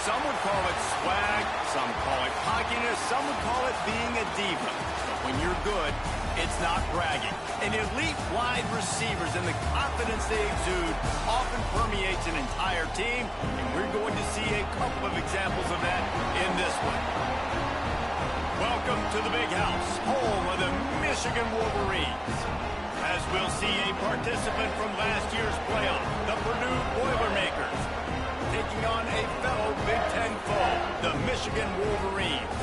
Some would call it swag, some call it cockiness, some would call it being a diva. But when you're good, it's not bragging. An elite wide receivers and the confidence they exude often permeates an entire team, and we're going to see a couple of examples of that in this one. Welcome to the Big House, home of the Michigan Wolverines. As we'll see a participant from last year's playoff, the Purdue Boilermakers, taking on a fellow Big Ten foe, the Michigan Wolverines.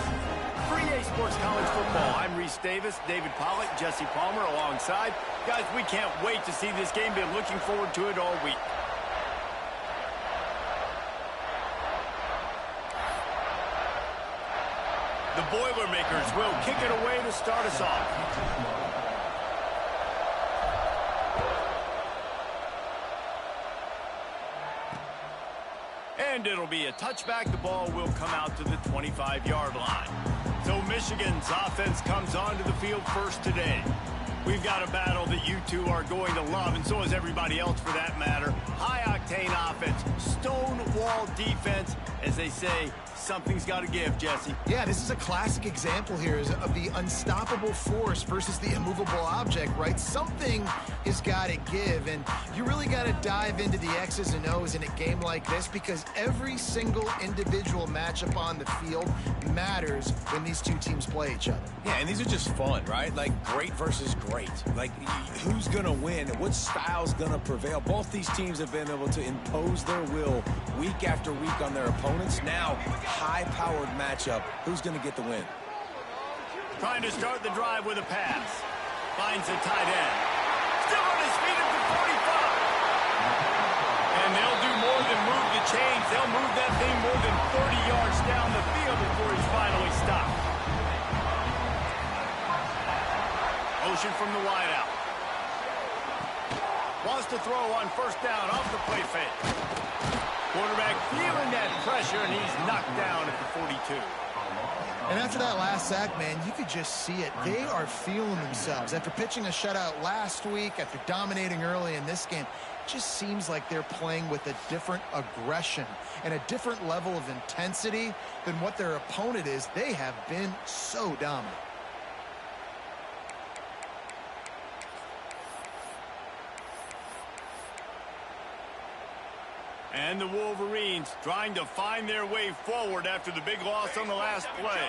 For EA Sports College Football, I'm Reese Davis, David Pollack, Jesse Palmer alongside. Guys, we can't wait to see this game. Been looking forward to it all week. The Boilermakers will kick it away to start us off. And it'll be a touchback. The ball will come out to the 25-yard line. So Michigan's offense comes onto the field first today. We've got a battle that you two are going to love, and so is everybody else for that matter. High-octane offense, stone-wall defense. As they say, something's got to give, Jesse. Yeah, this is a classic example here of the unstoppable force versus the immovable object, right? Something has got to give, and you really got to dive into the X's and O's in a game like this because every single individual matchup on the field matters when these two teams play each other. Yeah, and these are just fun, right? Like great versus great. Like who's going to win? What style's going to prevail? Both these teams have been able to impose their will week after week on their opponents. Now, high-powered matchup. Who's going to get the win? Trying to start the drive with a pass. Finds a tight end. Still on his feet at the 45. And they'll do more than move the chains. They'll move that thing more than 30 yards down the field before he's finally stopped. Motion from the wideout. Wants to throw on first down off the play fake. Quarterback feeling that pressure, and he's knocked down at the 42. And after that last sack, man, you could just see it. They are feeling themselves. After pitching a shutout last week, after dominating early in this game, it just seems like they're playing with a different aggression and a different level of intensity than what their opponent is. They have been so dominant. And the Wolverines trying to find their way forward after the big loss on the last play.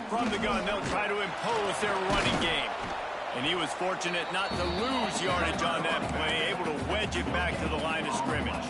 From the gun, they'll try to impose their running game. And he was fortunate not to lose yardage on that play, able to wedge it back to the line of scrimmage.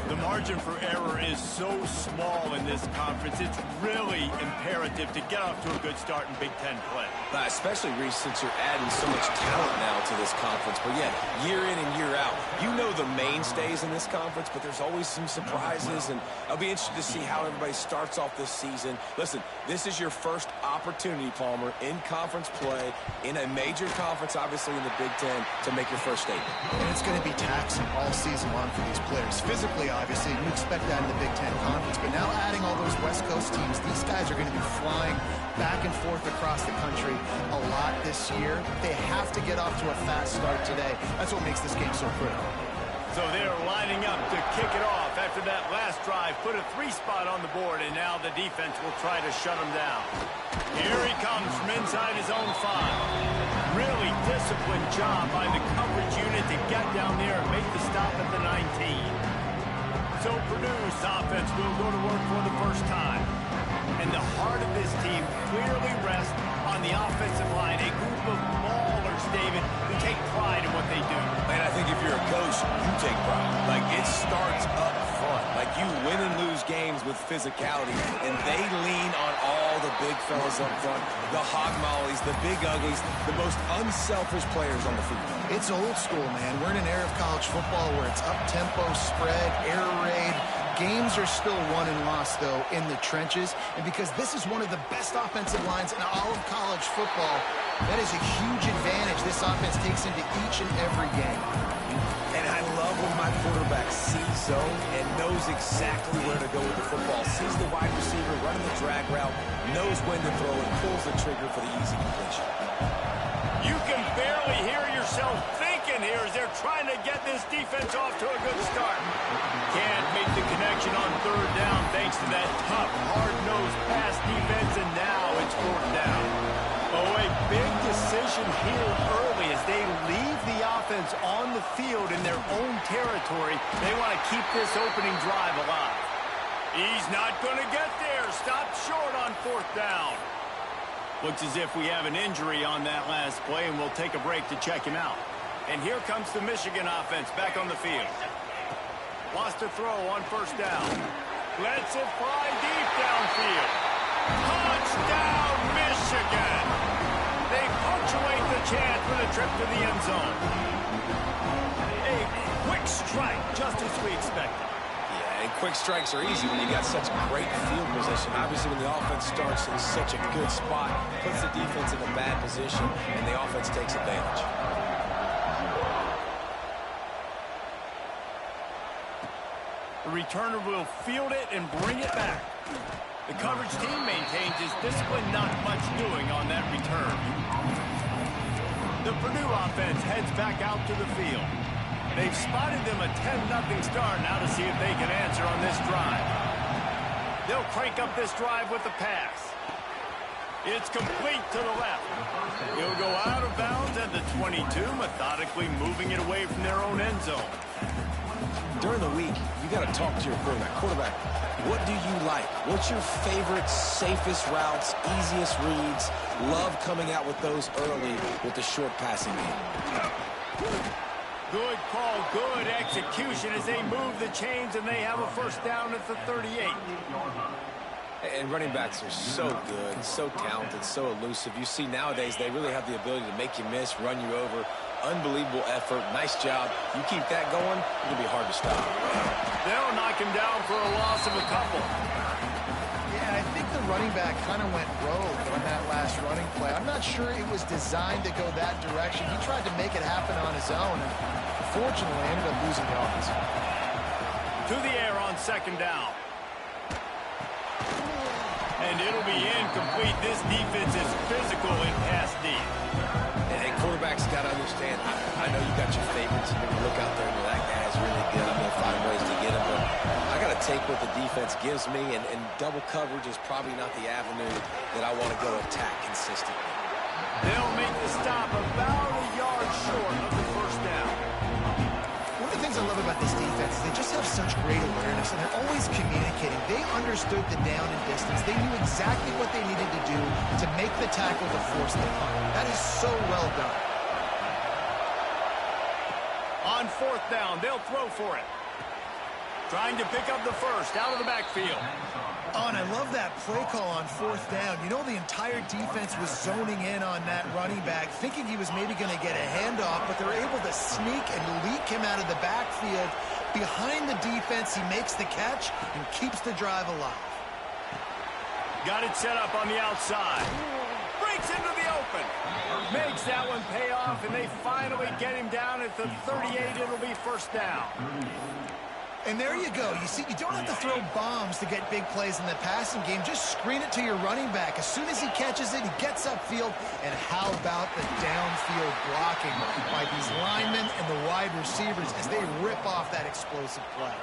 The margin for error is so small in this conference, it's really imperative to get off to a good start in Big Ten play. Especially, Reese, since you're adding so much talent now to this conference. But yet, year in and year out, you know the mainstays in this conference, but there's always some surprises, and I'll be interested to see how everybody starts off this season. Listen, this is your first opportunity, Palmer, in conference play, in a major conference, obviously in the Big Ten, to make your first statement. And it's going to be taxing all season long for these players. Physically, obviously, you expect that in the Big Ten Conference, but now adding all those West Coast teams, these guys are going to be flying back and forth across the country a lot this year. They have to get off to a fast start today. That's what makes this game so critical. So they're lining up to kick it off after that last drive. Put a 3-spot on the board, and now the defense will try to shut them down. Here he comes from inside his own 5. Really disciplined job by the coverage unit to get down there and make the stop at the 19. So Purdue's offense will go to work for the first time. And the heart of this team clearly rests on the offensive line, a group of maulers, David, who take pride in what they do. Man, I think if you're a coach, you take pride. Like, it starts up front. Like, you win physicality, and they lean on all the big fellas up front, the hog mollies, the big uglies, the most unselfish players on the field. It's old school, man. We're in an era of college football where it's up-tempo, spread, air raid. Games are still won and lost, though, in the trenches. And because this is one of the best offensive lines in all of college football, that is a huge advantage this offense takes into each and every game. And I love when my quarterback sees zone and knows exactly where to go with the football, sees the wide receiver running the drag route, knows when to throw it, pulls the trigger for the easy completion. You can barely hear yourself thinking here as they're trying to get this defense off to a good start. Can't make the connection on third down thanks to that tough, hard-nosed pass defense, and now it's fourth down. Oh, a big decision here early as they leave the offense on the field in their own territory. They want to keep this opening drive alive. He's not going to get there. Stop short on fourth down. Looks as if we have an injury on that last play, and we'll take a break to check him out. And here comes the Michigan offense back on the field. Lost a throw on first down. Lets it fly deep downfield. Touchdown, Michigan! They punctuate the chance for the trip to the end zone. A quick strike, just as we expected. Yeah, and quick strikes are easy when you got such great field position. Obviously, when the offense starts in such a good spot, puts the defense in a bad position, and the offense takes advantage. The returner will field it and bring it back. The coverage team maintains his discipline, not much doing on that return. The Purdue offense heads back out to the field. They've spotted them a 10-0 start now to see if they can answer on this drive. They'll crank up this drive with the pass. It's complete to the left. He'll go out of bounds at the 22, methodically moving it away from their own end zone. During the week, you got to talk to your quarterback. Quarterback, what do you like? What's your favorite, safest routes, easiest reads? Love coming out with those early with the short passing game. Good call, good execution as they move the chains, and they have a first down at the 38. And running backs are so good, so talented, so elusive. You see nowadays they really have the ability to make you miss, run you over. Unbelievable effort. Nice job. You keep that going, it'll be hard to stop. They'll knock him down for a loss of a couple. Yeah, I think the running back kind of went rogue on that last running play. I'm not sure it was designed to go that direction. He tried to make it happen on his own, and unfortunately ended up losing the offense. To the air on second down. And it'll be incomplete. This defense is physical in pass deep. And quarterbacks got to understand, I know you got your favorites. You're going to look out there and that guy's really good. I'm going to find ways to get him. But I got to take what the defense gives me, and double coverage is probably not the avenue that I want to go attack consistently. They'll make the stop about a yard short of the first down. One of the things I love about this defense is they just have such great awareness, and they're always communicating. They understood the down and distance. They knew exactly what they needed to do to make the tackle to force the punt. That is so well done. On fourth down, they'll throw for it. Trying to pick up the first out of the backfield. Oh, and I love that play call on fourth down. You know, the entire defense was zoning in on that running back, thinking he was maybe going to get a handoff, but they're able to sneak and leak him out of the backfield. Behind the defense, he makes the catch and keeps the drive alive. Got it set up on the outside. Breaks into the open. Makes that one pay off, and they finally get him down at the 38. It'll be first down. And there you go. You see, you don't have to throw bombs to get big plays in the passing game. Just screen it to your running back. As soon as he catches it, he gets upfield. And how about the downfield blocking by these linemen and the wide receivers as they rip off that explosive play?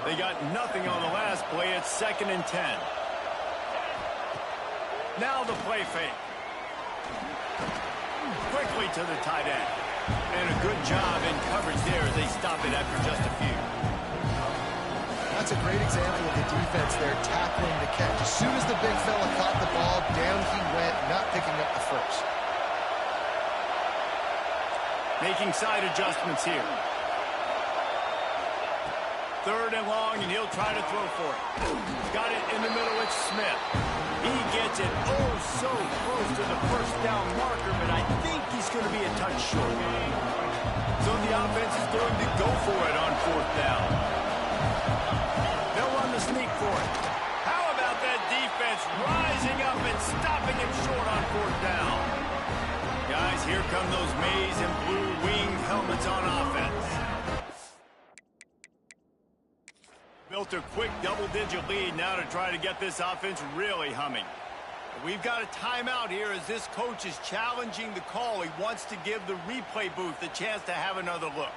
They got nothing on the last play. It's 2nd and 10. Now the play fake. Quickly to the tight end. And a good job in coverage there as they stop it after just a few. That's a great example of the defense there tackling the catch. As soon as the big fella caught the ball, down he went, not picking up the first. Making side adjustments here. 3rd and long, and he'll try to throw for it. Got it in the middle. It's Smith. He gets it so close to the 1st down marker, but I think he's going to be a touch short. So the offense is going to go for it on 4th down. They'll run the sneak for it. How about that defense rising up and stopping him short on 4th down? Guys, here come those maize and blue winged helmets on offense. Built a quick double-digit lead now to try to get this offense really humming. We've got a timeout here as this coach is challenging the call. He wants to give the replay booth the chance to have another look.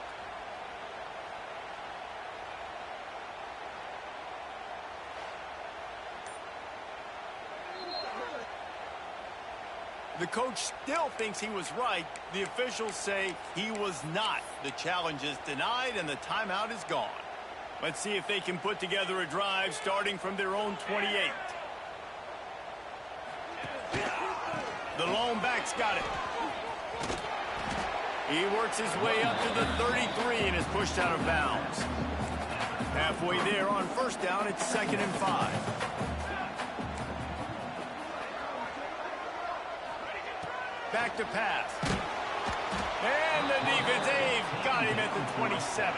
The coach still thinks he was right. The officials say he was not. The challenge is denied and the timeout is gone. Let's see if they can put together a drive starting from their own 28. The lone back's got it. He works his way up to the 33 and is pushed out of bounds. Halfway there on 1st down, it's 2nd and 5. Back to pass. And the defense, they've got him at the 27.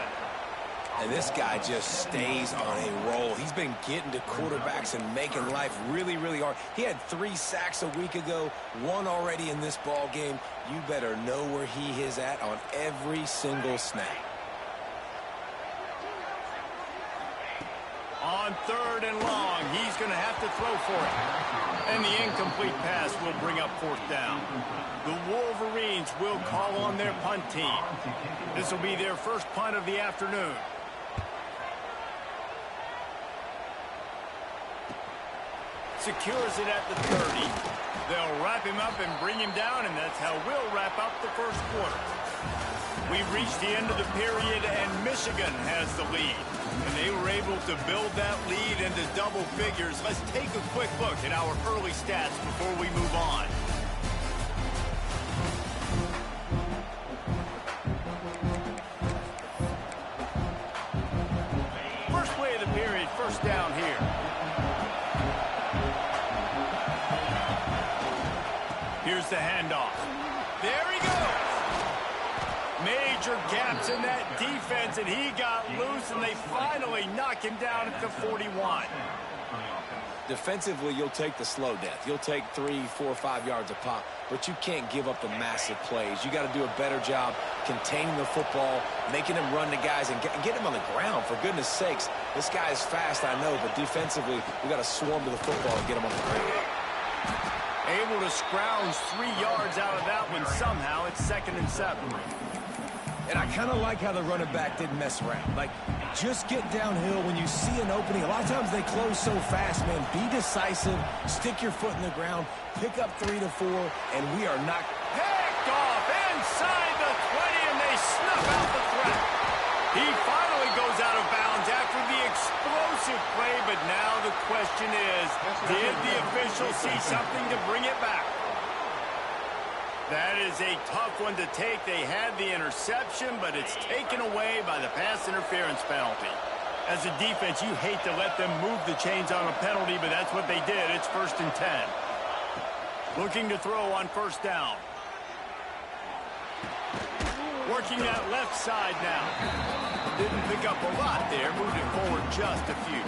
And this guy just stays on a roll. He's been getting to quarterbacks and making life really, really hard. He had 3 sacks a week ago, 1 already in this ball game. You better know where he is at on every single snap. On 3rd and long, he's going to have to throw for it. And the incomplete pass will bring up 4th down. The Wolverines will call on their punt team. This will be their first punt of the afternoon. Secures it at the 30. They'll wrap him up and bring him down, and that's how we'll wrap up the 1st quarter. We've reached the end of the period, and Michigan has the lead. And they were able to build that lead into double figures. Let's take a quick look at our early stats before we move on. First play of the period, 1st down here. Here's the handoff. There he goes. Major gaps in that defense, and he got loose, and they finally knock him down at the 41. Defensively, you'll take the slow death. You'll take 3, 4, 5 yards a pop, but you can't give up the massive plays. You got to do a better job containing the football, making him run the guys, and get him on the ground. For goodness sakes, this guy is fast, I know, but defensively, we got to swarm to the football and get him on the ground. Able to scrounge 3 yards out of that one somehow. It's 2nd and 7. And I kind of like how the running back didn't mess around. Like, just get downhill when you see an opening. A lot of times they close so fast, man. Be decisive. Stick your foot in the ground. Pick up 3 to 4, and we are not... Picked off inside the 20, and they snuff out the threat. He finally goes out of bounds after the explosive play, but now the question is, did the official see something to bring it back? That is a tough one to take. They had the interception, but it's taken away by the pass interference penalty. As a defense, you hate to let them move the chains on a penalty, but that's what they did. It's 1st and 10. Looking to throw on 1st down. Working that left side now. Didn't pick up a lot there. Moved it forward just a few.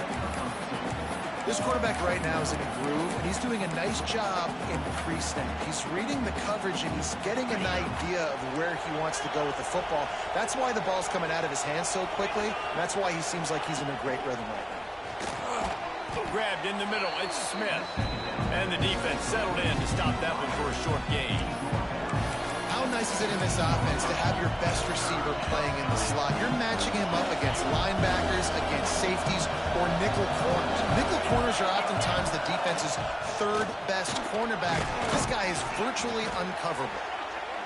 This quarterback right now is in a groove, and he's doing a nice job in pre-snap. He's reading the coverage, and he's getting an idea of where he wants to go with the football. That's why the ball's coming out of his hands so quickly, and that's why he seems like he's in a great rhythm right now. Grabbed in the middle, it's Smith. And the defense settled in to stop that one for a short gain. How nice is it in this offense to have your best receiver playing in the slot? You're matching him up against linebackers, against safeties, or nickel corners. Nickel corners are oftentimes the defense's 3rd best cornerback. This guy is virtually uncoverable.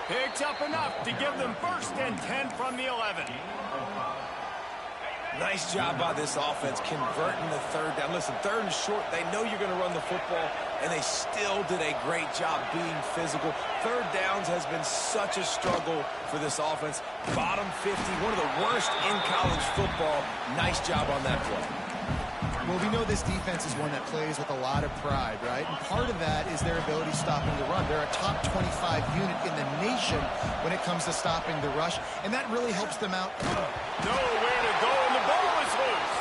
Picks up enough to give them 1st and 10 from the 11. Nice job by this offense converting the 3rd down. Listen, 3rd and short, they know you're going to run the football. and they still did a great job being physical. Third downs has been such a struggle for this offense. Bottom 50, one of the worst in college football. Nice job on that play. Well, we know this defense is one that plays with a lot of pride, right? And part of that is their ability stopping the run. They're a top 25 unit in the nation when it comes to stopping the rush, and that really helps them out. Nowhere to go, and the ball is loose.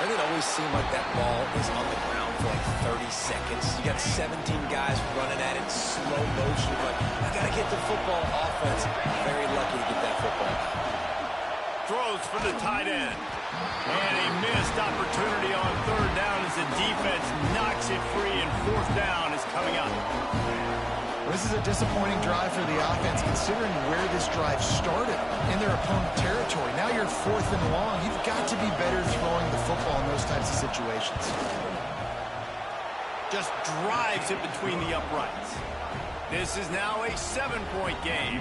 Doesn't it always seem like that ball is on the ground for like 30 seconds? You got 17 guys running at it in slow motion. Like, I got to get the football. Offense, very lucky to get that football. Throws for the tight end. And a missed opportunity on third down as the defense knocks it free, and fourth down is coming up. Well, this is a disappointing drive for the offense, considering where this drive started in their opponent territory. Now you're 4th and long. You've got to be better throwing the football in those types of situations. Just drives it between the uprights. This is now a 7-point game.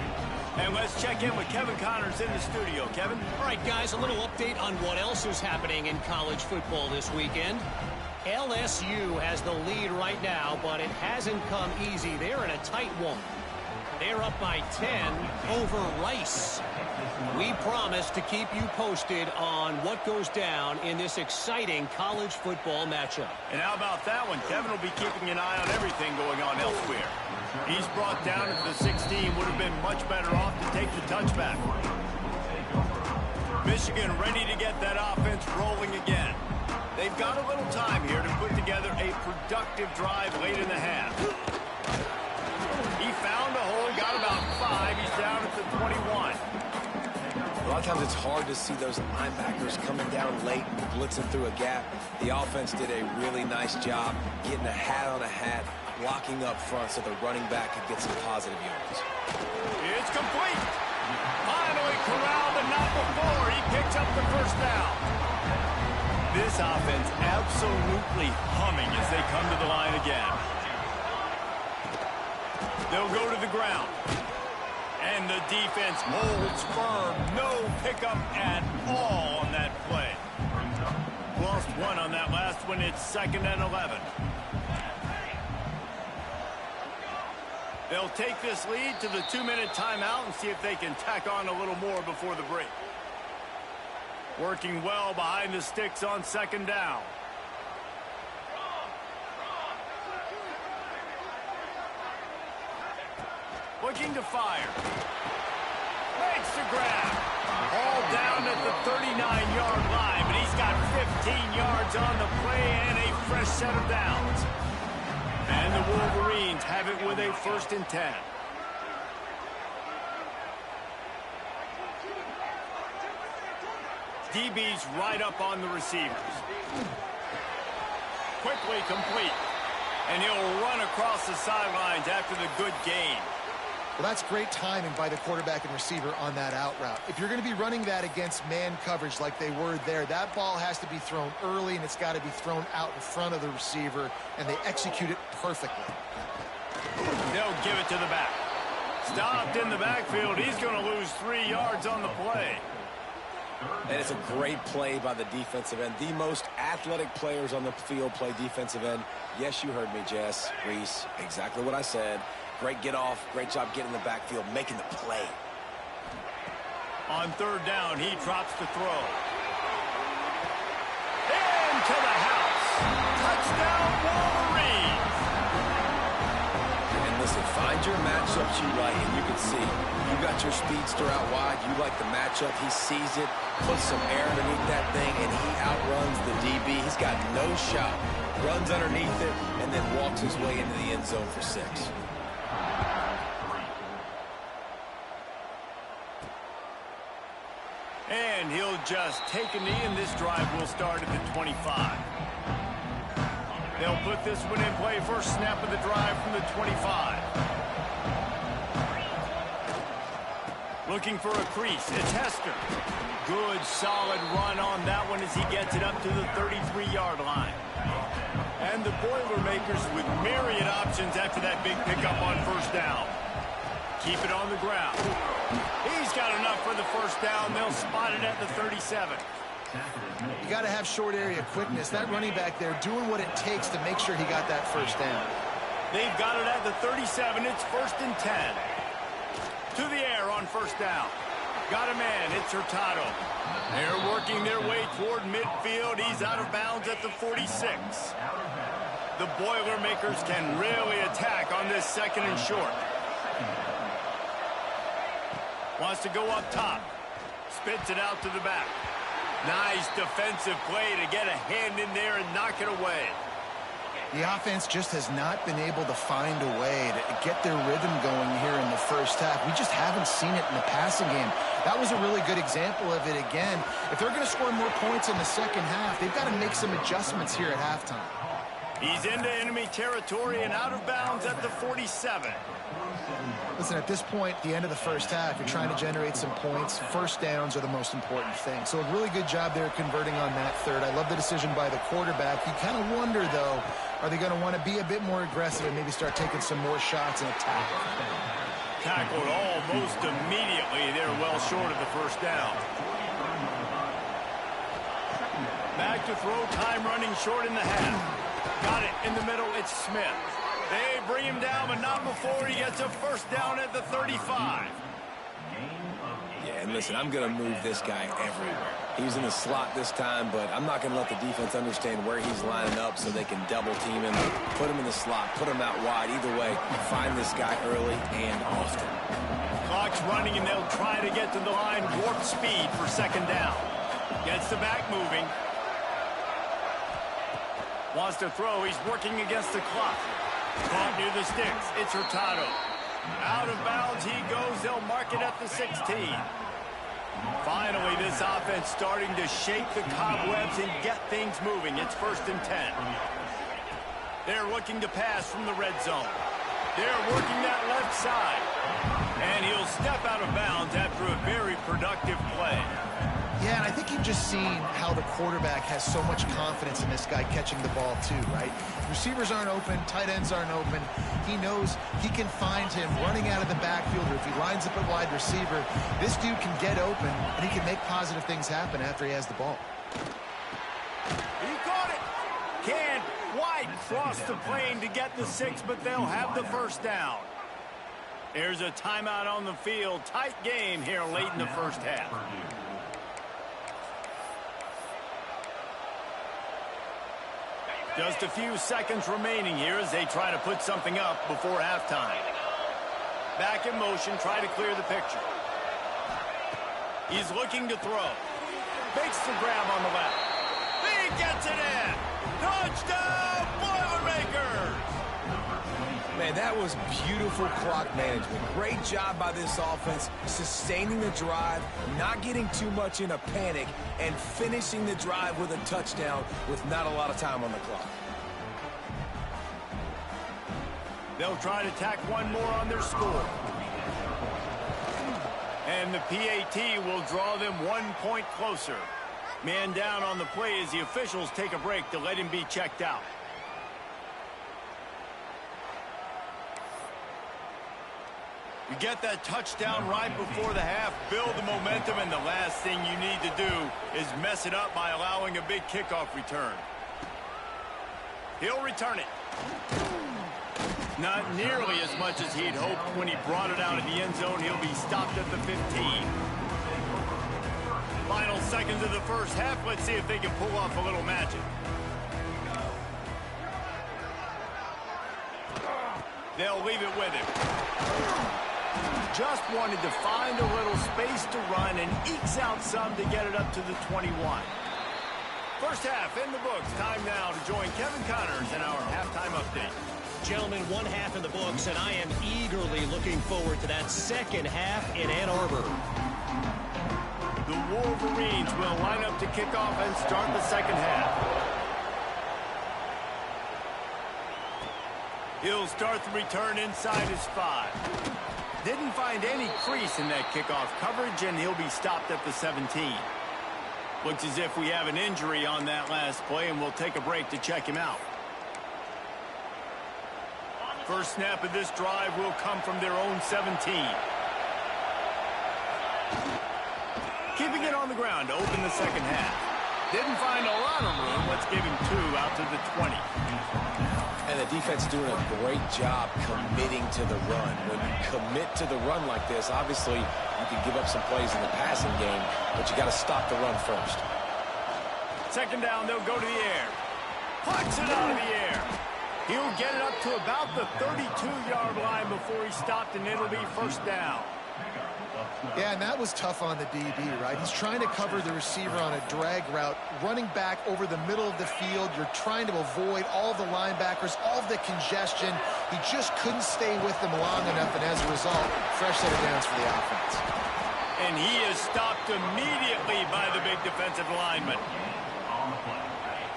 And let's check in with Kevin Connors in the studio. Kevin? All right, guys, a little update on what else is happening in college football this weekend. LSU has the lead right now, but it hasn't come easy. They're in a tight one. They're up by 10 over Rice. We promise to keep you posted on what goes down in this exciting college football matchup. And how about that one? Kevin will be keeping an eye on everything going on elsewhere. He's brought down at the 16, would have been much better off to take the touchback. Michigan ready to get that offense rolling again. They've got a little time here to put together a productive drive late in the half. He found a hole, got about 5. He's down at the 21. A lot of times it's hard to see those linebackers coming down late and blitzing through a gap. The offense did a really nice job getting a hat on a hat, blocking up front so the running back could get some positive yards. It's complete. Finally corralled, but not before. He picks up the first down. This offense absolutely humming as they come to the line again. They'll go to the ground. And the defense holds firm. No pickup at all on that play. Lost 1 on that last one. It's 2nd and 11. They'll take this lead to the 2-minute timeout and see if they can tack on a little more before the break. Working well behind the sticks on 2nd down. Looking to fire. Makes the grab. All down at the 39-yard line, but he's got 15 yards on the play and a fresh set of downs. And the Wolverines have it with a 1st and 10. DB's right up on the receivers. Quickly complete. And he'll run across the sidelines after the good gain. Well, that's great timing by the quarterback and receiver on that out route. If you're going to be running that against man coverage like they were there, that ball has to be thrown early, and it's got to be thrown out in front of the receiver, and they execute it perfectly. They'll give it to the back. Stopped in the backfield. He's going to lose 3 yards on the play. And it's a great play by the defensive end. The most athletic players on the field play defensive end. Yes, you heard me, Jess, Reese. Exactly what I said. Great get off. Great job getting in the backfield, making the play. On 3rd down, he drops the throw. Into the house. Touchdown, Wolverines. And listen, find your matchups you like, and you can see you got your speedster out wide. You like the matchup. He sees it, puts some air underneath that thing, and he outruns the DB. He's got no shot. Runs underneath it, and then walks his way into the end zone for 6. And he'll just take a knee, and this drive will start at the 25. They'll put this one in play. First snap of the drive from the 25. Looking for a crease. It's Hester. Good, solid run on that one as he gets it up to the 33-yard line. And the Boilermakers with myriad options after that big pickup on 1st down. Keep it on the ground. He's got enough for the 1st down. They'll spot it at the 37. You got to have short area quickness. That running back there doing what it takes to make sure he got that first down. They've got it at the 37. It's 1st and 10. To the air on first down. Got a man. It's Hurtado. They're working their way toward midfield. He's out of bounds at the 46. The Boilermakers can really attack on this 2nd and short. Wants to go up top. Spits it out to the back. Nice defensive play to get a hand in there and knock it away. The offense just has not been able to find a way to get their rhythm going here in the first half. We just haven't seen it in the passing game. That was a really good example of it again. If they're going to score more points in the second half, they've got to make some adjustments here at halftime. He's into enemy territory and out of bounds at the 47. Listen, at this point, the end of the first half, you're trying to generate some points. First downs are the most important thing. So a really good job there converting on that third. I love the decision by the quarterback. You kind of wonder, though, are they going to want to be a bit more aggressive and maybe start taking some more shots and attack? Tackled almost immediately. They're well short of the first down. Back to throw, time running short in the half. Got it in the middle. It's Smith. They bring him down, but not before he gets a first down at the 35. Yeah, and listen, I'm going to move this guy everywhere. He's in the slot this time, but I'm not going to let the defense understand where he's lining up so they can double team him, put him in the slot, put him out wide. Either way, find this guy early and often. Clock's running, and they'll try to get to the line. Warp speed for 2nd down. Gets the back moving. Wants to throw. He's working against the clock. Caught near the sticks. It's Hurtado. Out of bounds he goes. They'll mark it at the 16. Finally, this offense starting to shake the cobwebs and get things moving. It's 1st and 10. They're looking to pass from the red zone. They're working that left side. And he'll step out of bounds after a very productive play. Yeah, and I think you've just seen how the quarterback has so much confidence in this guy catching the ball too, right? Receivers aren't open, tight ends aren't open. He knows he can find him running out of the backfield, or if he lines up at wide receiver, this dude can get open, and he can make positive things happen after he has the ball. He caught it. Can't quite cross the plane to get the 6, but they'll have the first down. There's a timeout on the field. Tight game here late in the first half. Just a few seconds remaining here as they try to put something up before halftime. Back in motion, try to clear the picture. He's looking to throw. Makes the grab on the left. He gets it in. Touchdown, Boilermakers! Man, that was beautiful clock management. Great job by this offense, sustaining the drive, not getting too much in a panic, and finishing the drive with a touchdown with not a lot of time on the clock. They'll try to tack one more on their score. And the PAT will draw them 1 point closer. Man down on the play as the officials take a break to let him be checked out. You get that touchdown right before the half, build the momentum, and the last thing you need to do is mess it up by allowing a big kickoff return. He'll return it. Not nearly as much as he'd hoped when he brought it out of the end zone. He'll be stopped at the 15. Final seconds of the first half. Let's see if they can pull off a little magic. They'll leave it with him. Just wanted to find a little space to run and ekes out some to get it up to the 21. First half in the books. Time now to join Kevin Connors in our halftime update. Gentlemen, 1 half in the books, and I am eagerly looking forward to that second half in Ann Arbor. The Wolverines will line up to kick off and start the second half. He'll start the return inside his 5. Didn't find any crease in that kickoff coverage, and he'll be stopped at the 17. Looks as if we have an injury on that last play, and we'll take a break to check him out. First snap of this drive will come from their own 17. Keeping it on the ground to open the second half. Didn't find a lot of room. Let's give him 2 out to the 20. And the defense doing a great job committing to the run. When you commit to the run like this, obviously you can give up some plays in the passing game, but you got to stop the run first. Second down, they'll go to the air. Puts it out of the air. He'll get it up to about the 32-yard line before he stopped, and it'll be first down. Yeah, and that was tough on the DB, right? He's trying to cover the receiver on a drag route, running back over the middle of the field. You're trying to avoid all of the linebackers, all of the congestion. He just couldn't stay with them long enough, and as a result, fresh set of downs for the offense. And he is stopped immediately by the big defensive lineman.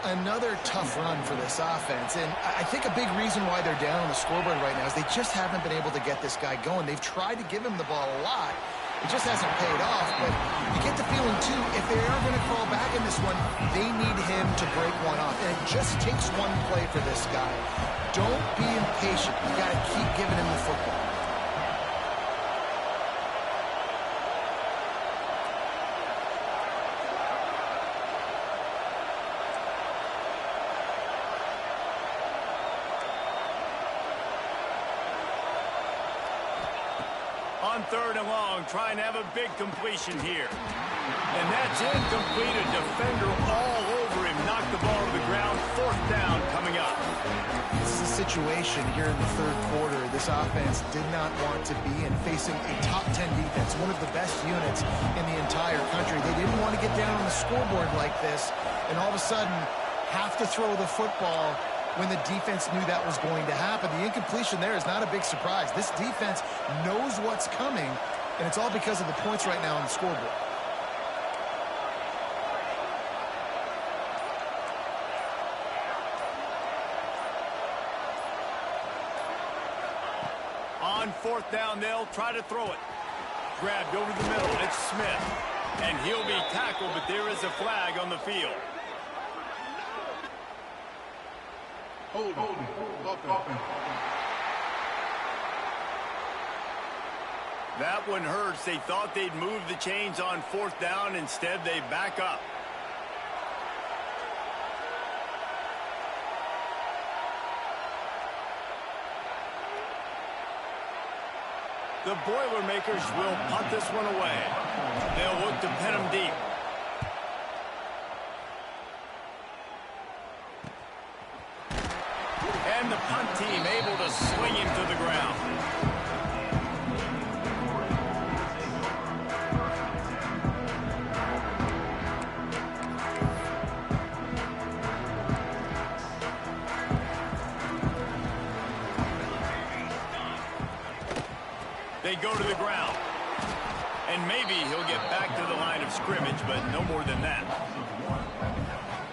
Another tough run for this offense, and I think a big reason why they're down on the scoreboard right now is they just haven't been able to get this guy going. They've tried to give him the ball a lot. It just hasn't paid off, but you get the feeling, too, if they are going to crawl back in this one, they need him to break one off, and it just takes one play for this guy. Don't be impatient. You got to keep giving him the football. On 3rd and long, trying to have a big completion here. And that's incomplete. A defender all over him. Knocked the ball to the ground. 4th down coming up. This is a situation here in the 3rd quarter this offense did not want to be in, facing a top 10 defense, one of the best units in the entire country. They didn't want to get down on the scoreboard like this and all of a sudden have to throw the football when the defense knew that was going to happen. The incompletion there is not a big surprise. This defense knows what's coming, and it's all because of the points right now on the scoreboard. On 4th down, they'll try to throw it. Grabbed over the middle. It's Smith. And he'll be tackled, but there is a flag on the field. That one hurts. They thought they'd move the chains on 4th down. Instead, they back up. The Boilermakers will punt this one away. They'll look to pin him deep. And the punt team able to swing him to the ground. They go to the ground. And maybe he'll get back to the line of scrimmage, but no more than that.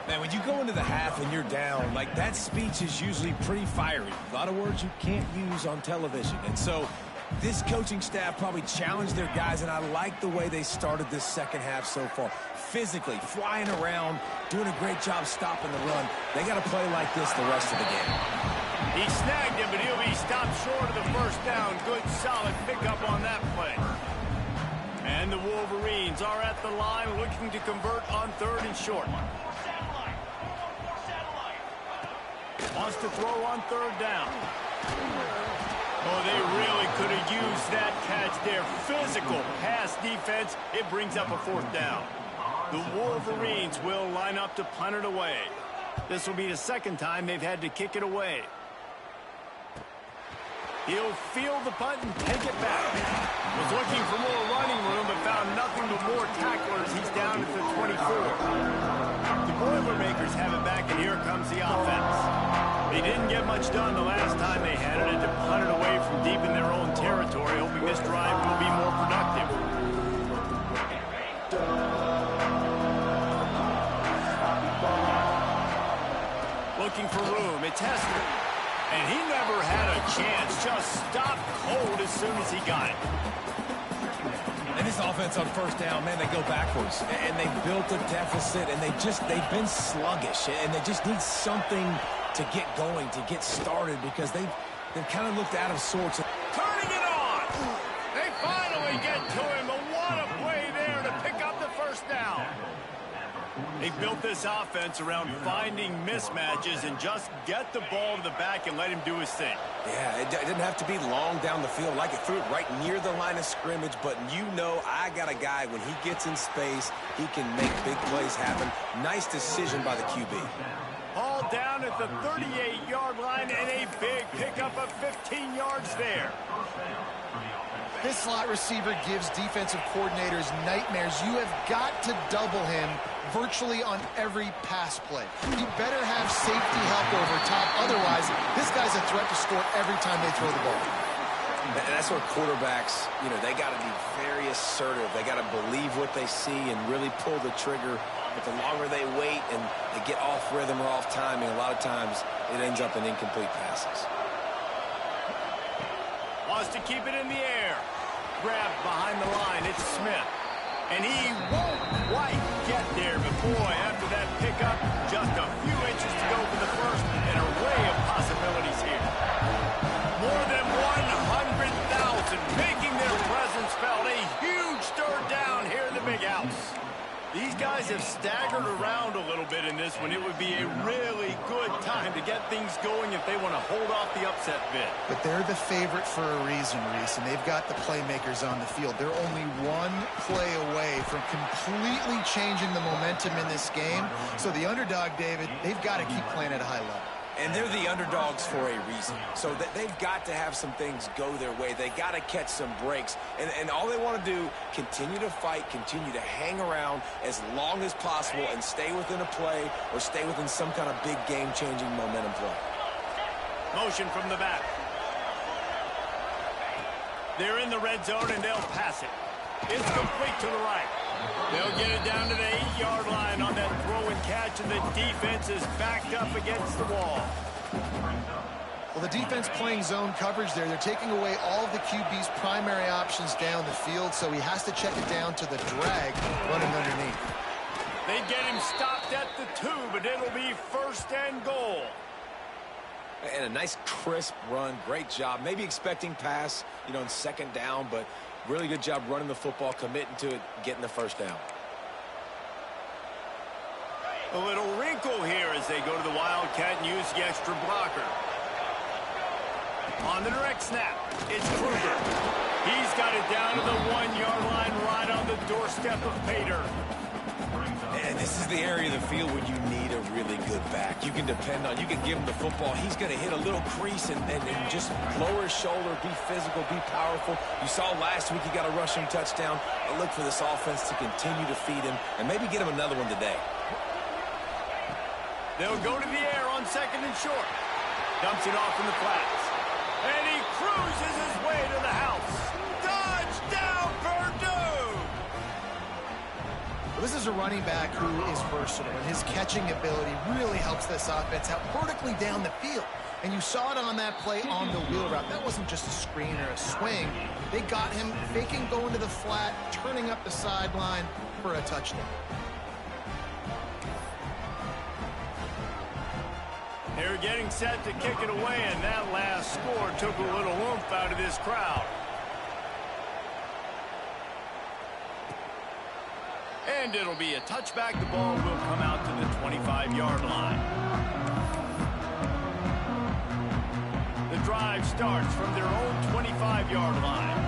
Man, when you go into the half and you're down, like that speech is usually pretty fiery. A lot of words you can't use on television. And so this coaching staff probably challenged their guys, and I like the way they started this second half so far. Physically, flying around, doing a great job stopping the run. They got to play like this the rest of the game. He snagged him, but he'll be stopped short of the first down. Good, solid pickup on that play. And the Wolverines are at the line looking to convert on 3rd and short. Wants to throw on 3rd down. Oh, they really could have used that catch there. Physical pass defense. It brings up a 4th down. The Wolverines will line up to punt it away. This will be the 2nd time they've had to kick it away. He'll field the punt and take it back. Was looking for more running room, but found nothing but more tacklers. He's down at the 24. The Boilermakers have it back, and here comes the offense. They didn't get much done the last time they had it, and to punt it away from deep in their own territory, hoping this drive will be more productive. Looking for room. It's Hester. And he never had a chance. Just stopped cold as soon as he got it. And this offense on 1st down, man, they go backwards. And they built a deficit, and they've been sluggish. And they just need something to get going, to get started, because they've kind of looked out of sorts. Turning it on! They finally get to him, but what a play there to pick up the 1st down. They built this offense around finding mismatches and just get the ball to the back and let him do his thing. Yeah, it didn't have to be long down the field. Like it threw it right near the line of scrimmage, but you know I got a guy, when he gets in space, he can make big plays happen. Nice decision by the QB. Ball down at the 38-yard line and a big pickup of 15 yards there. This slot receiver gives defensive coordinators nightmares. You have got to double him virtually on every pass play. You better have safety help over top. Otherwise, this guy's a threat to score every time they throw the ball. And that's where quarterbacks, they got to be very assertive. They got to believe what they see and really pull the trigger. But the longer they wait and they get off rhythm or off timing, a lot of times it ends up in incomplete passes. Wants to keep it in the air. Grabbed behind the line. It's Smith. And he won't quite get there. But boy, after that pickup, just a few inches to go for the first, and an array of possibilities here. More than 100,000 making their presence felt. A huge third down here in the big house. These guys have staggered around a little bit in this one. It would be a really good time to get things going if they want to hold off the upset bid. But they're the favorite for a reason, Reese, and they've got the playmakers on the field. They're only one play away from completely changing the momentum in this game. So the underdog, David, they've got to keep playing at a high level. And they're the underdogs for a reason. So they've got to have some things go their way. They got to catch some breaks. And all they want to do, continue to fight, continue to hang around as long as possible and stay within a play or stay within some kind of big game-changing momentum play. Motion from the back. They're in the red zone, and they'll pass it. It's complete to the right. They'll get it down to the 8-yard line on that throw and catch, and the defense is backed up against the wall. Well, the defense playing zone coverage there. They're taking away all of the QB's primary options down the field, so he has to check it down to the drag running underneath. They get him stopped at the 2, but it'll be first and goal. And a nice crisp run. Great job. Maybe expecting pass, in second down, but really good job running the football, committing to it, getting the first down. A little wrinkle here as they go to the Wildcat and use the extra blocker. On the direct snap, it's Kruger. He's got it down to the 1-yard line right on the doorstep of Pater. And this is the area of the field where you need a really good back. You can depend on, you can give him the football. He's going to hit a little crease and just lower his shoulder, be physical, be powerful. You saw last week he got a rushing touchdown. I look for this offense to continue to feed him and maybe get him another one today. They'll go to the air on second and short. Dumps it off in the flats. And he cruises his way to the house. Touchdown, Purdue! This is a running back who is versatile, and his catching ability really helps this offense out vertically down the field. And you saw it on that play on the wheel route. That wasn't just a screen or a swing. They got him faking going to the flat, turning up the sideline for a touchdown. They're getting set to kick it away, and that last score took a little oomph out of this crowd. And it'll be a touchback. The ball will come out to the 25-yard line. The drive starts from their own 25-yard line.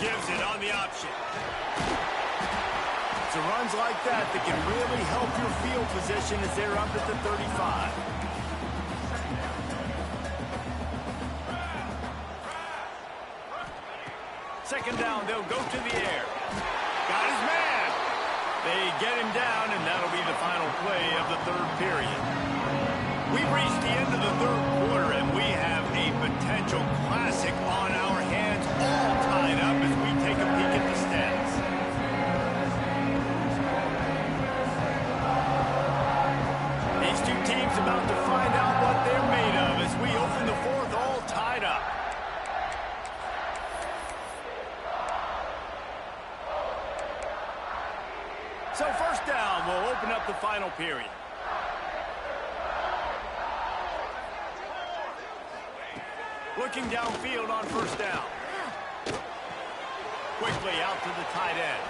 Gives it on the option. It's runs like that can really help your field position as they're up at the 35. Second down, they'll go to the air. Got his man. They get him down, and that'll be the final play of the third period. We've reached the end of the third quarter, and we have a potential classic on our hands, all tied up as we take a peek at the stats. These two teams about to find out what they're made of as we open the fourth, all tied up. So first down will open up the final period. Looking downfield on first down. Quickly out to the tight end.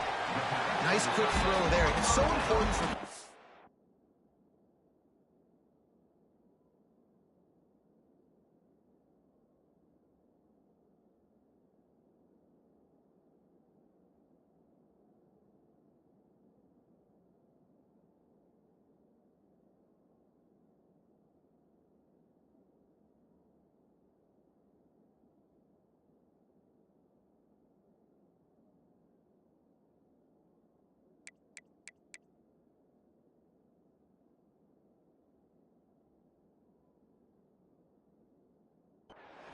Nice quick throw there. It's so important for...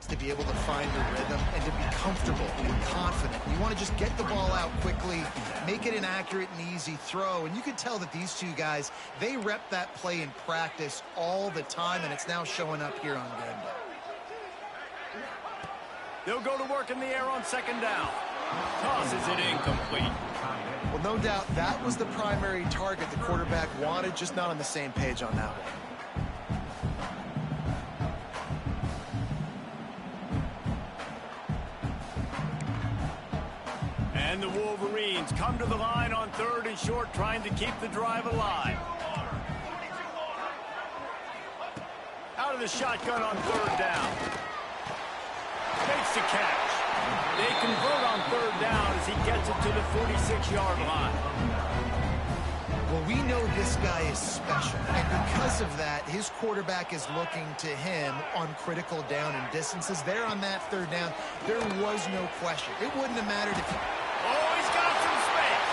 to be able to find a rhythm and to be comfortable and confident. You want to just get the ball out quickly, make it an accurate and easy throw. And you can tell that these two guys, they rep that play in practice all the time, and it's now showing up here on game day. They'll go to work in the air on second down. Tosses it incomplete. Well, no doubt that was the primary target the quarterback wanted, just not on the same page on that one. And the Wolverines come to the line on 3rd and short, trying to keep the drive alive. Out of the shotgun on 3rd down. Makes the catch. They convert on 3rd down as he gets it to the 46-yard line. Well, we know this guy is special, and because of that, his quarterback is looking to him on critical down and distances. There on that 3rd down, there was no question. It wouldn't have mattered if... Oh, he's got some space.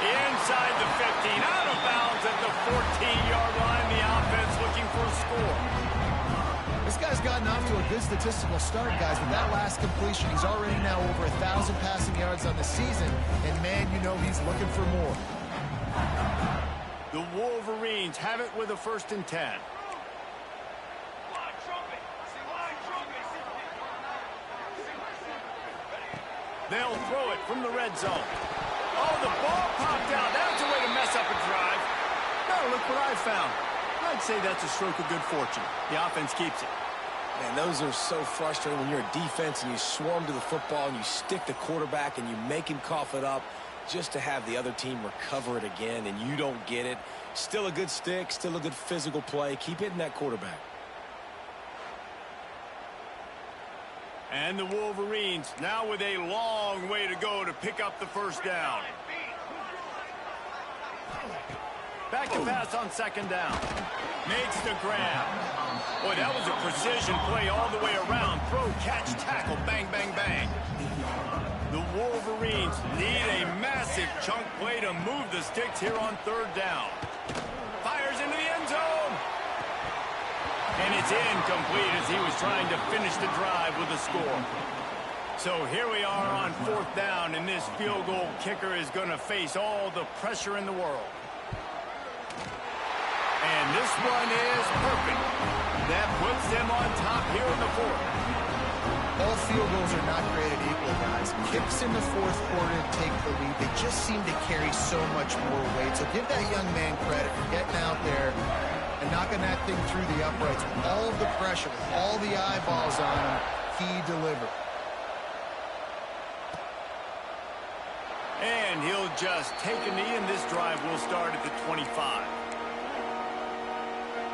Inside the 15, out of bounds at the 14-yard line. The offense looking for a score. This guy's gotten off to a good statistical start, guys. With that last completion, he's already now over 1,000 passing yards on the season. And, man, you know he's looking for more. The Wolverines have it with a 1st and 10. They'll throw it from the red zone. Oh, the ball popped out. That's a way to mess up a drive. Now look what I found. I'd say that's a stroke of good fortune. The offense keeps it. Man, those are so frustrating when you're a defense and you swarm to the football and you stick the quarterback and you make him cough it up just to have the other team recover it again and you don't get it. Still a good stick, still a good physical play. Keep hitting that quarterback. And the Wolverines now with a long way to go to pick up the 1st down. Back to pass on 2nd down. Makes the grab. Boy, that was a precision play all the way around. Throw, catch, tackle, bang, bang, bang. The Wolverines need a massive chunk play to move the sticks here on 3rd down. Fires into the end zone. And it's incomplete as he was trying to finish the drive with a score. So here we are on 4th down, and this field goal kicker is going to face all the pressure in the world. And this one is perfect. That puts them on top here in the 4th. All field goals are not created equal, guys. Kicks in the 4th quarter to take the lead. They just seem to carry so much more weight. So give that young man credit for getting out there and knocking that thing through the uprights. With all of the pressure, with all the eyeballs on him, he delivered. And he'll just take a knee, and this drive will start at the 25.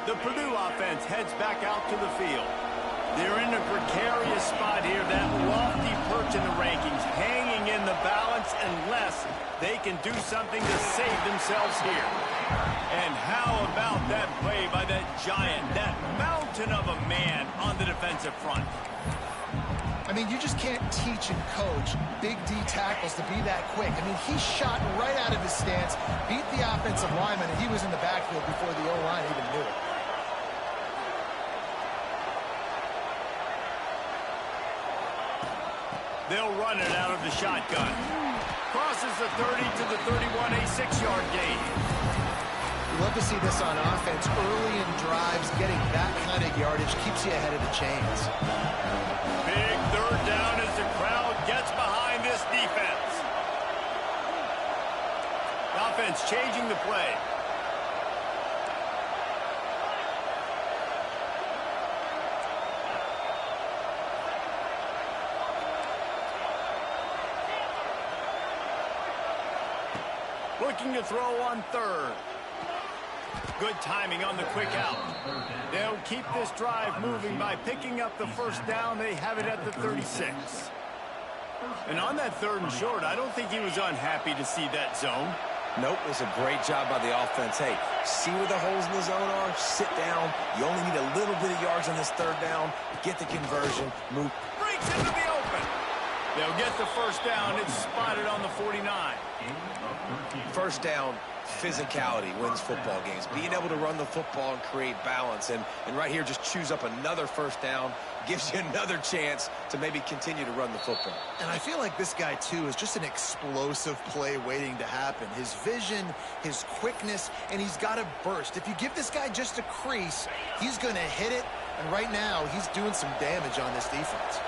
The Purdue offense heads back out to the field. They're in a precarious spot here, that lofty perch in the rankings, hanging in the balance unless they can do something to save themselves here. And how about that play by that giant, that mountain of a man on the defensive front? I mean, you just can't teach and coach big D tackles to be that quick. I mean, he shot right out of his stance, beat the offensive lineman, and he was in the backfield before the O-line even knew it. They'll run it out of the shotgun. Crosses the 30 to the 31, a 6-yard gain. We love to see this on offense. Early in drives, getting that kind of yardage keeps you ahead of the chains. Big 3rd down as the crowd gets behind this defense. The offense changing the play. Looking to throw on third. Good timing on the quick out. They'll keep this drive moving by picking up the first down. They have it at the 36. And on that third and short, I don't think he was unhappy to see that zone. Nope, it was a great job by the offense. Hey, see where the holes in the zone are? Sit down. You only need a little bit of yards on this third down. Get the conversion. Move. Breaks into the open. They'll get the first down. It's spotted on the 49. First down, physicality wins football games. Being able to run the football and create balance. And right here, just choose up another first down. Gives you another chance to maybe continue to run the football. And I feel like this guy, too, is just an explosive play waiting to happen. His vision, his quickness, and he's got a burst. If you give this guy just a crease, he's going to hit it. And right now, he's doing some damage on this defense.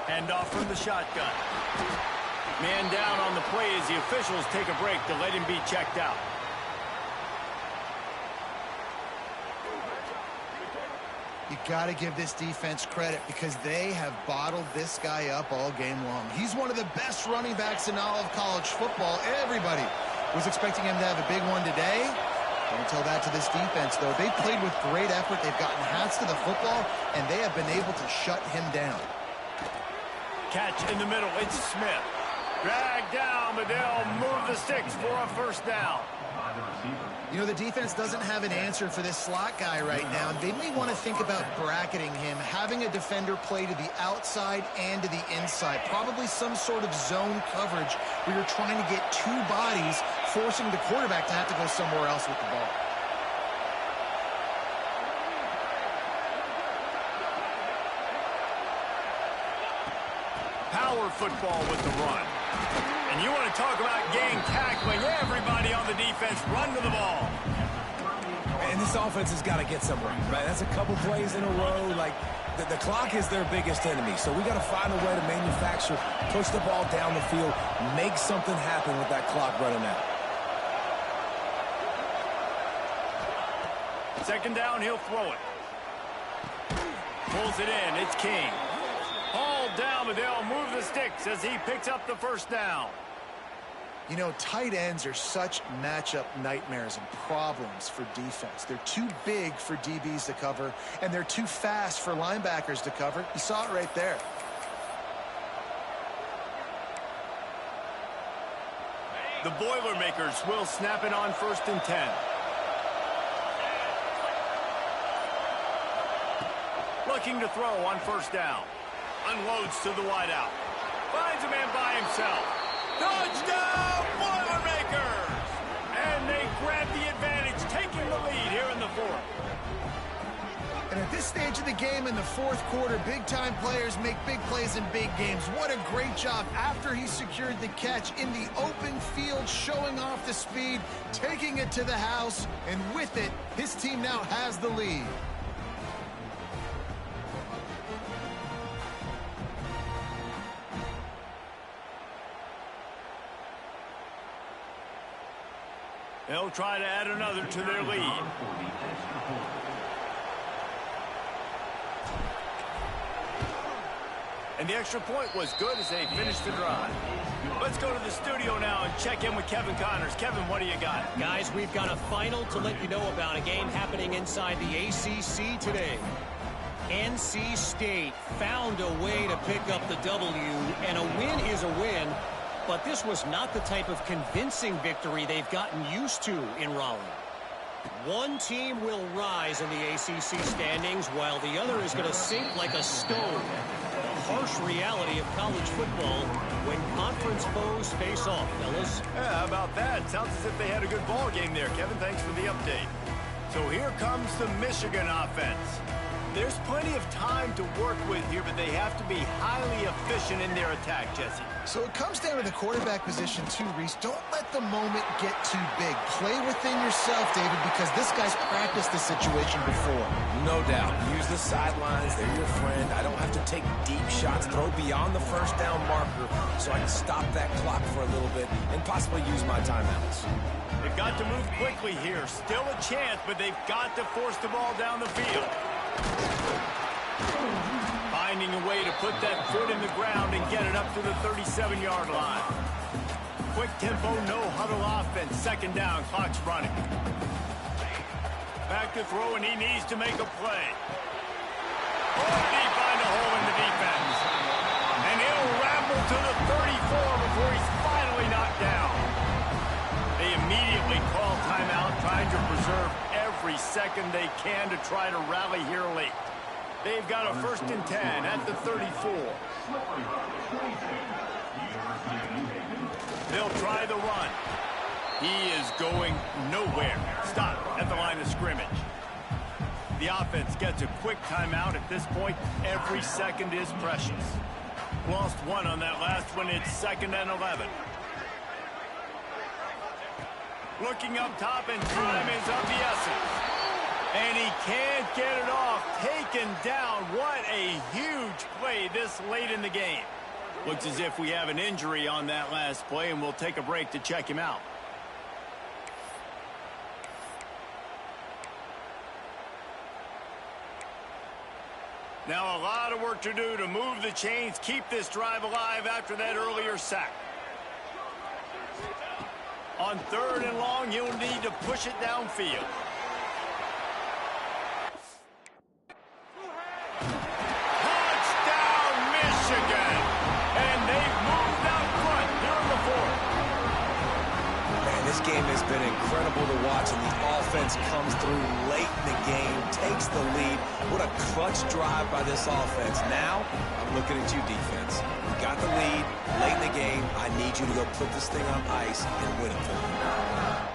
Handoff from the shotgun. Man down on the play as the officials take a break to let him be checked out. You got to give this defense credit because they have bottled this guy up all game long. He's one of the best running backs in all of college football. Everybody was expecting him to have a big one today. Don't tell that to this defense, though. They played with great effort. They've gotten hats to the football, and they have been able to shut him down. Catch in the middle. It's Smith. Drag down, but they'll move the sticks for a first down. You know, the defense doesn't have an answer for this slot guy right now. They may want to think about bracketing him, having a defender play to the outside and to the inside. Probably some sort of zone coverage where you're trying to get two bodies, forcing the quarterback to have to go somewhere else with the ball. Power football with the run. And you want to talk about gang tackling. Everybody on the defense run to the ball. And this offense has got to get somewhere, right? That's a couple plays in a row. Like, the clock is their biggest enemy. So we got to find a way to manufacture, push the ball down the field, make something happen with that clock running out. Second down, he'll throw it. Pulls it in. It's King. All down, but they'll move the sticks as he picks up the first down. You know, tight ends are such matchup nightmares and problems for defense. They're too big for DBs to cover, and they're too fast for linebackers to cover. You saw it right there. The Boilermakers will snap it on 1st and 10. Looking to throw on first down. Unloads to the wideout. Finds a man by himself. Touchdown, Boilermakers! And they grab the advantage, taking the lead here in the fourth. And at this stage of the game in the fourth quarter, big-time players make big plays in big games. What a great job after he secured the catch in the open field, showing off the speed, taking it to the house, and with it, his team now has the lead. They'll try to add another to their lead. And the extra point was good as they finished the drive. Let's go to the studio now and check in with Kevin Connors. Kevin, what do you got? Guys, we've got a final to let you know about, a game happening inside the ACC today. NC State found a way to pick up the W, and a win is a win. But this was not the type of convincing victory they've gotten used to in Raleigh. One team will rise in the ACC standings while the other is going to sink like a stone. The harsh reality of college football when conference foes face off, fellas. Yeah, how about that? Sounds as if they had a good ball game there, Kevin. Thanks for the update. So here comes the Michigan offense. There's plenty of time to work with here, but they have to be highly efficient in their attack, Jesse. So it comes down to the quarterback position too, Reese. Don't let the moment get too big. Play within yourself, David, because this guy's practiced this situation before. No doubt. Use the sidelines. They're your friend. I don't have to take deep shots. Throw beyond the first down marker so I can stop that clock for a little bit and possibly use my timeouts. They've got to move quickly here. Still a chance, but they've got to force the ball down the field. Finding a way to put that foot in the ground and get it up to the 37-yard line. Quick tempo, no huddle offense. Second down, clock's running. Back to throw, and he needs to make a play. Oh, did he find a hole in the defense? And he'll ramble to the 34 before he's finally knocked down. They immediately call timeout, trying to preserve every second they can to try to rally here late. They've got a 1st and 10 at the 34. They'll try the run. He is going nowhere. Stop at the line of scrimmage. The offense gets a quick timeout at this point. Every second is precious. Lost one on that last one. It's 2nd and 11. Looking up top, and time is of the essence. And he can't get it off. Taken down. What a huge play this late in the game. Looks as if we have an injury on that last play, and we'll take a break to check him out. Now a lot of work to do to move the chains, keep this drive alive after that earlier sack. On 3rd and long, he'll need to push it downfield. Touchdown, Michigan! And they've moved out front here in the 4th. Man, this game has been incredible to watch, and the offense comes through late in the game, takes the lead. What a clutch drive by this offense. Now, I'm looking at you, defense. You got the lead late in the game. I need you to go put this thing on ice and win it for me.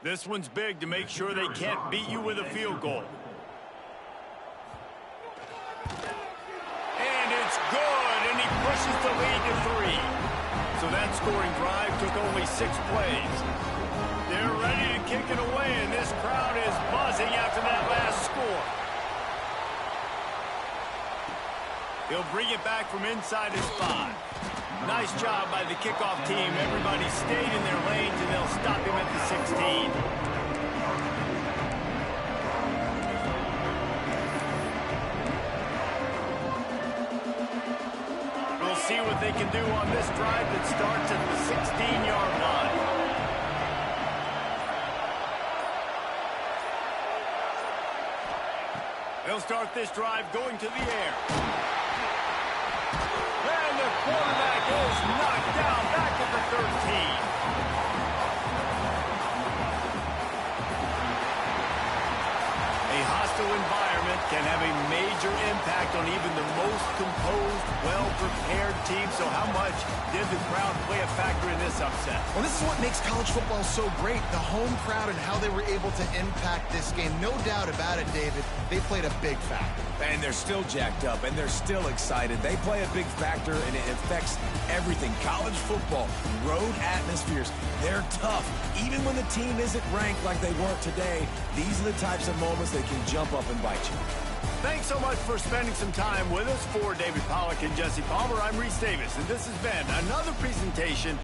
This one's big to make sure they can't beat you with a field goal. And it's good, and he pushes the lead to 3. So that scoring drive took only 6 plays. They're ready to kick it away, and this crowd is buzzing after that last score. He'll bring it back from inside his 5. Nice job by the kickoff team. Everybody stayed in their lanes, and they'll stop him at the 16. We'll see what they can do on this drive that starts at the 16-yard line. They'll start this drive going to the air. And the quarterback is knocked down back at the 13. A hostile environment can have a major impact on even the most composed, well-prepared team. So how much did the crowd play a factor in this upset? Well, this is what makes college football so great, the home crowd and how they were able to impact this game. No doubt about it, David. They played a big factor. And they're still jacked up, and they're still excited. They play a big factor, and it affects everything. College football, road atmospheres, they're tough. Even when the team isn't ranked like they weren't today, these are the types of moments that can jump up and bite you. Thanks so much for spending some time with us. For David Pollack and Jesse Palmer, I'm Reese Davis, and this has been another presentation